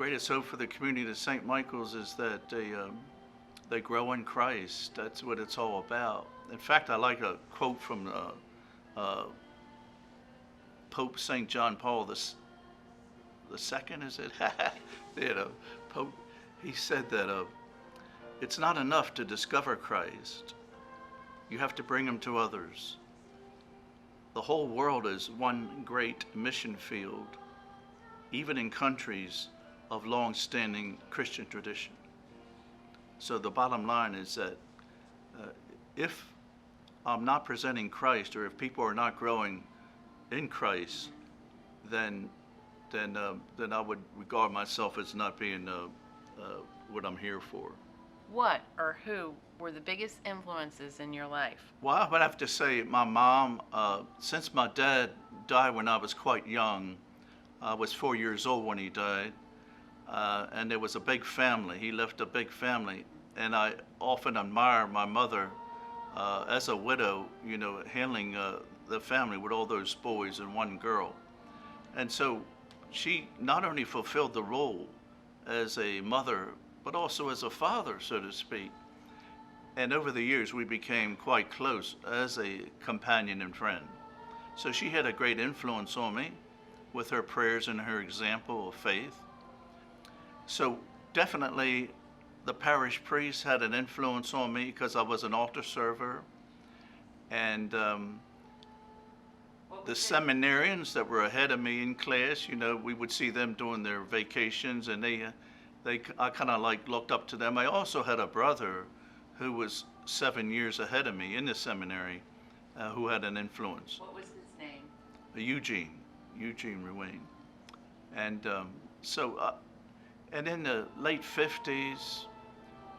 greatest hope for the community of St. Michael's is that they grow in Christ. That's what it's all about. In fact, I like a quote from uh, Pope St. John Paul the second, is it? Pope. He said that it's not enough to discover Christ. You have to bring him to others. The whole world is one great mission field, even in countries of long-standing Christian tradition. So the bottom line is that if I'm not presenting Christ, or if people are not growing in Christ, then I would regard myself as not being what I'm here for. What or who were the biggest influences in your life? Well, I would have to say my mom. Since my dad died when I was quite young, I was 4 years old when he died, and there was a big family. He left a big family, and I often admire my mother as a widow, handling the family with all those boys and one girl. And so she not only fulfilled the role as a mother, but also as a father, so to speak. And over the years, we became quite close as a companion and friend. So she had a great influence on me with her prayers and her example of faith. So definitely the parish priest had an influence on me because I was an altar server. And the seminarians that were ahead of me in class, we would see them doing their vacations, and I kind of like looked up to them. I also had a brother who was 7 years ahead of me in the seminary, who had an influence. What was his name? Eugene Ruane. And and in the late 50s,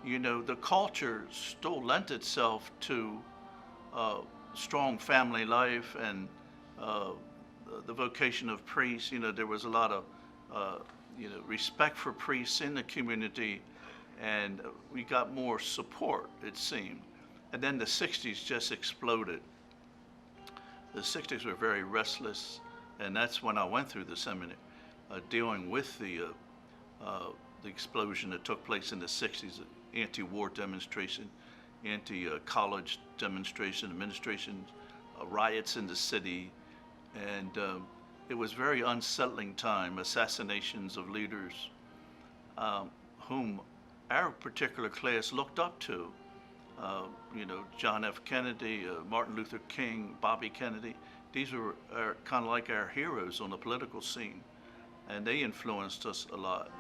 the culture still lent itself to strong family life and the vocation of priests. There was a lot of respect for priests in the community, and we got more support, it seemed. And then the 60s just exploded. The 60s were very restless, and that's when I went through the seminary, dealing with the explosion that took place in the 60s, anti-war demonstration, anti-college demonstration, administration, riots in the city, and it was very unsettling time, assassinations of leaders whom our particular class looked up to. John F. Kennedy, Martin Luther King, Bobby Kennedy. These were kind of like our heroes on the political scene, and they influenced us a lot.